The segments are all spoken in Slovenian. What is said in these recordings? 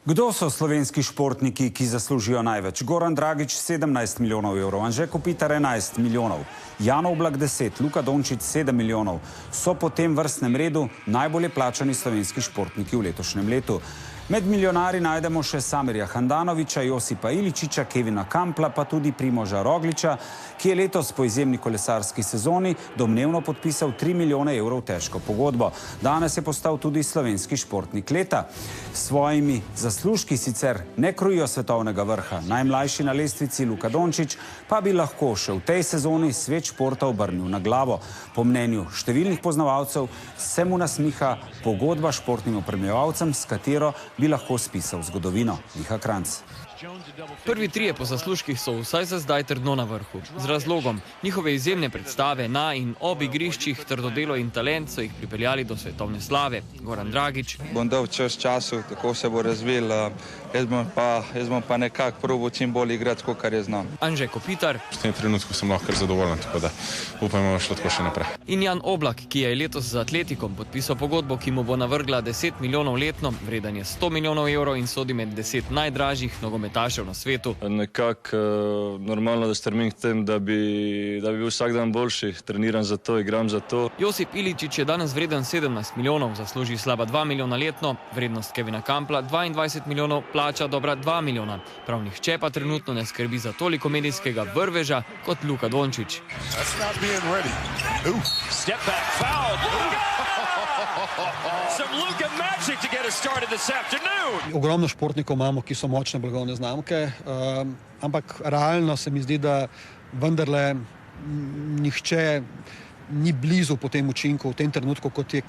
Kdo so slovenski športniki, ki zaslužijo največ? Goran Dragič 17 milijonov evrov, Anže Kopitar 11 milijonov, Jan Oblak 10, Luka Dončić 7 milijonov. So po tem vrstnem redu najbolje plačani slovenski športniki v letošnjem letu. Med milijonarji najdemo še Samirja Handanovića, Josipa Iličića, Kevina Kampla, pa tudi Primoža Rogliča, ki je letos po izjemni kolesarski sezoni domnevno podpisal 3 milijone evrov težko pogodbo. Danes je postal tudi slovenski športnik leta. Svojimi zaslužki sicer ne krojijo svetovnega vrha. Najmlajši na lestvici Luka Dončić pa bi lahko še v tej sezoni svet športa obrnil na glavo. Po mnenju številnih poznavalcev se mu nasmiha pogodba športnim opremljevalcem, s katero bi lahko spisal zgodovino. Miha Kranjc. Prvi trije po zaslužkih so vsaj za zdaj trdno na vrhu. Z razlogom, njihove izjemne predstave na in ob igriščih, trdo delo in talent so jih pripeljali do svetovne slave. Goran Dragič. Bom dal času, tako se bo razvil. Jaz bom pa nekako probal čim bolj igrati, kot je znam. Anže Kopitar. V tem trenutku sem lahko kar zadovoljen, tako da upajmo, da bo šlo tako še naprej. In Jan Oblak, ki je letos z Atletikom podpisal pogodbo, ki mu bo navrgla 10 milijonov letno, vreden je 100 milijonov evrov in sodi med 10 najdražjih nogometašev na svetu. Nekako normalno, da strmim k tem, da bi bil vsak dan boljši. Treniram za to, igram za to. Josip Iličić je danes vreden 17 milijonov, zasluži slaba 2 milijona letno, vrednost Kevina Kampla 22 milijonov, plača dobra 2 milijona. Prav nihče pa trenutno ne skrbi za toliko medijskega vrveža kot Luka Dončić. Ogromno športnikov imamo, ki so močne blagovne znamke, ampak realno se mi zdi, da vendarle nihče ni blizu po tem učinku v tem trenutku, kot je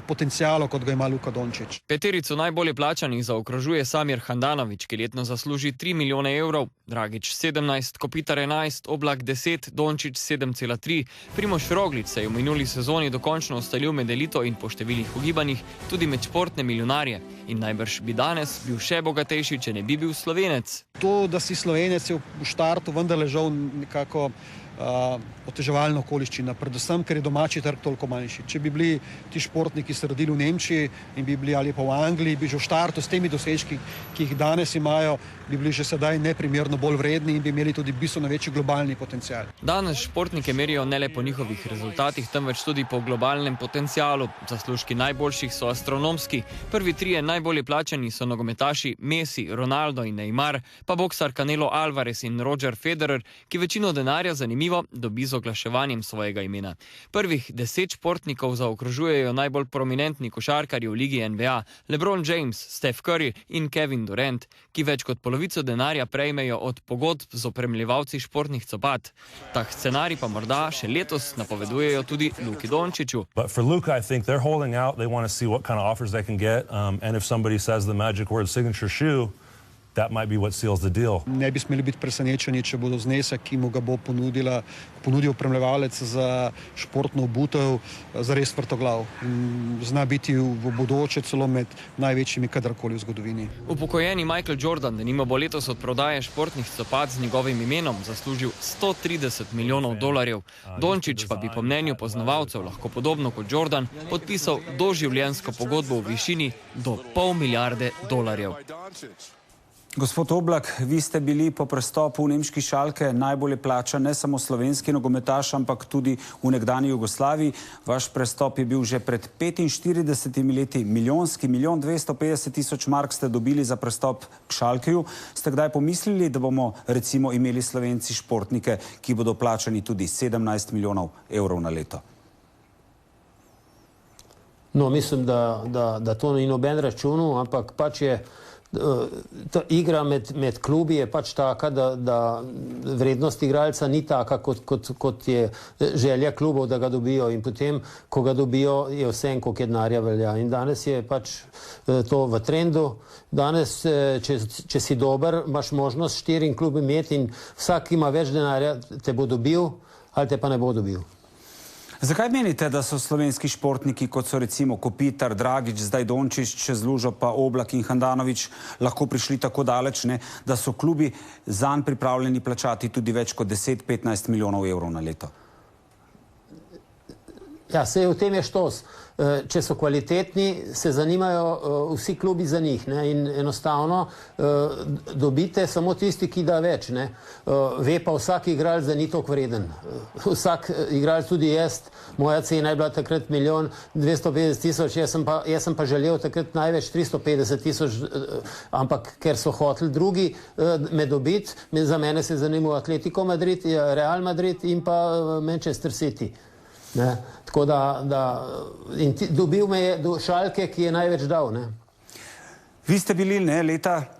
potencialo, kot ga ima Luka Dončić. Peterico najbolje plačanih zaokrožuje Samir Handanović, ki letno zasluži 3 milijone evrov, Dragič 17, Kopitar 11, Oblak 10, Dončić 7,3. Primož Roglič se je v minuli sezoni dokončno ustalil med elito in po številnih ugibanjih tudi med športne milijonarje. In najbrž bi danes bil še bogatejši, če ne bi bil Slovenec. To, da si Slovenec, je v štartu vendarle žal nekako oteževalna okoliščina, predvsem, ker je domači trg toliko manjši. Če bi bili ti športniki se rodili v Nemčiji in bi bili ali pa v Angliji, bi že v štartu s temi dosežki, ki jih danes imajo, bi bili že sedaj neprimerno bolj vredni in bi imeli tudi bistveno večji globalni potencial. Danes športnike merijo ne le po njihovih rezultatih, temveč tudi po globalnem potencialu. Zaslužki najboljših so astronomski. Prvi trije najbolje plačani so nogometaši Messi, Ronaldo in Neymar, pa boksar Canelo Alvarez in Roger Federer, ki večino denarja zanimivo dobi z oglaševanjem svojega imena. Prvih 10 športnikov zaokrožujejo najbolj prominentni košarkarji v ligi NBA, LeBron James, Steph Curry in Kevin Durant, ki več kot polovico denarja prejmejo od pogodb z opremljevalci športnih copat. Tak scenarij pa morda še letos napovedujejo tudi Luki Dončiću. But for Luka, I think they're holding out. They want to see what kind of offers they can get. And if somebody says the magic word signature shoe, that might be what seals the deal. Ne bi smeli biti presenečeni, če bodo znesek, ki mu ga bo ponudil opremljevalec za športno obutev, zares vrtoglav. Zna biti v bodoče celo med največjimi kadarkoli v zgodovini. Upokojeni Michael Jordan, denimo, bo letos od prodaje športnih copat z njegovim imenom zaslužil 130 milijonov dolarjev. Dončić pa bi po mnenju poznavalcev lahko podobno kot Jordan podpisal doživljenjsko pogodbo v višini do $500 milijonov. Gospod Oblak, vi ste bili po prestopu v nemški Schalke najbolje plačan ne samo slovenski nogometaš, ampak tudi v nekdanji Jugoslaviji. Vaš prestop je bil že pred 45 leti milijonski, 1.250.000 mark ste dobili za prestop k Schalkeju. Ste kdaj pomislili, da bomo recimo imeli Slovenci športnike, ki bodo plačani tudi 17 milijonov evrov na leto? No, mislim, da to ni noben računal, ampak pač je ta igra med klubi je pač taka, da vrednost igralca ni taka, kot je želja klubov, da ga dobijo, in potem, ko ga dobijo, je vse en, koliko denarja velja. In danes je pač to v trendu. Danes, če si dober, imaš možnost 4 klubi imeti in vsak, ki ima več denarja, te bo dobil ali te pa ne bo dobil. Zakaj menite, da so slovenski športniki, kot so recimo Kopitar, Dragič, zdaj Dončić, čez lužo pa Oblak in Handanović, lahko prišli tako daleč, da so klubi zanj pripravljeni plačati tudi več kot 10-15 milijonov evrov na leto? Ja, sej v tem je štos. Če so kvalitetni, se zanimajo vsi klubi za njih, ne? In enostavno dobite samo tisti, ki da več, ne? Ve pa vsak igralec, da ni toliko vreden. Vsak igralec, tudi jaz, moja cena je bila takrat 1 250 000, jaz sem pa želel takrat največ 350 000, ampak ker so hoteli drugi me dobiti, za mene se je zanimal Atletico Madrid, Real Madrid in pa Manchester City. Ne? Tako dobil me je do Šalke, ki je največ dal. Ne? Vi ste bili leta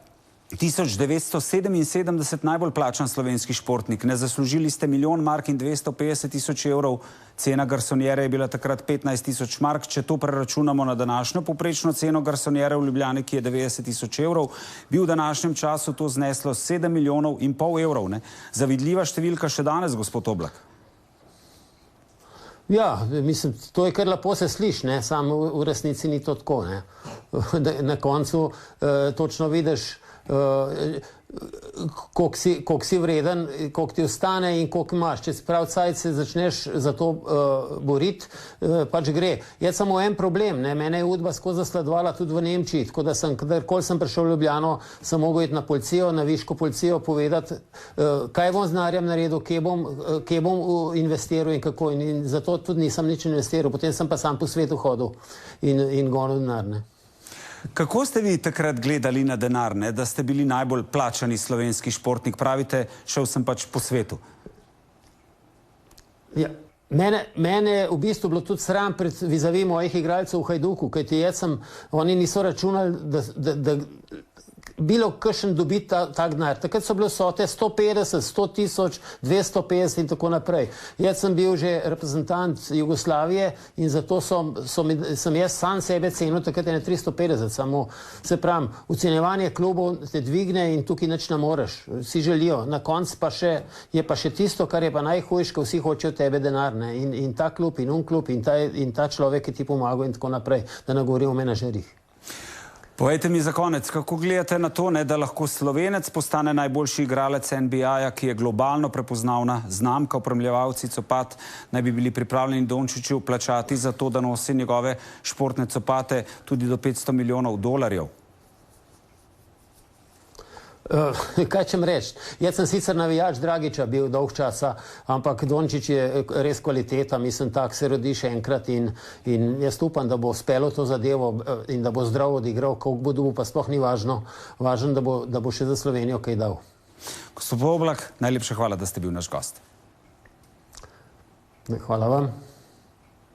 1977 najbolj plačan slovenski športnik. Ne zaslužili ste 1 milijon mark in 250 000 evrov. Cena garsonjere je bila takrat 15 000 mark. Če to preračunamo na današnjo povprečno ceno garsonjere v Ljubljani, ki je 90 000 evrov, bi v današnjem času to zneslo 7,5 milijona evrov. Ne? Zavidljiva številka še danes, gospod Oblak. Ja, mislim, to je kar lepo se sliši, ne, samo v resnici ni to tako, ne. Na koncu točno vidiš, koliko si vreden, koliko ti ostane in koliko imaš. Če prav cajt se začneš za to boriti, pač gre. Je samo en problem, ne, mene je udba skozi zasledovala tudi v Nemčiji, tako da kadarkoli sem prišel v Ljubljano, sem mogel iti na policijo, na viško policijo povedati, kaj bom z denarjem naredil, kje bom investiral in kako. In zato tudi nisem nič investiral, potem sem pa sam po svetu hodil in gonil denar, ne. Kako ste vi takrat gledali na denar, ne? Da ste bili najbolj plačani slovenski športnik? Pravite, šel sem pač po svetu. Ja, mene je v bistvu bilo tudi sram pred vizavi mojih igralcev v Hajduku, kajti oni niso računali, da bilo kakšen dobiti tak denar. Takrat so bile vsote 150, 100 000, 250 in tako naprej. Jaz sem bil že reprezentant Jugoslavije in zato sem jaz sam sebe cenil takrat je na 350. Samo se pravim, ocenjevanje klubov te dvigne in tukaj nič ne moreš. Vsi želijo. Na koncu je pa še tisto, kar je pa najhujše, ko vsi hočejo tebe denar. Ne? In ta klub in klub in ta človek, ki ti pomaga in tako naprej, da ne govorim o menedžerjih. Povejte mi za konec, kako gledate na to, da lahko Slovenec postane najboljši igralec NBA-ja, ki je globalno prepoznavna znamka, opremljevalci copat naj bi bili pripravljeni Dončiću plačati za to, da nosi njegove športne copate tudi do $500 milijonov? Kaj čem reči? Jaz sem sicer navijač Dragića bil dolg časa, ampak Dončić je res kvaliteta, mislim, tak se rodi še enkrat in jaz upam, da bo uspelo to zadevo in da bo zdrav odigral, koliko bo dobil, pa sploh ni važno. Važno, da bo še za Slovenijo kaj dal. Gospod Oblak, najlepša hvala, da ste bil naš gost. Hvala vam.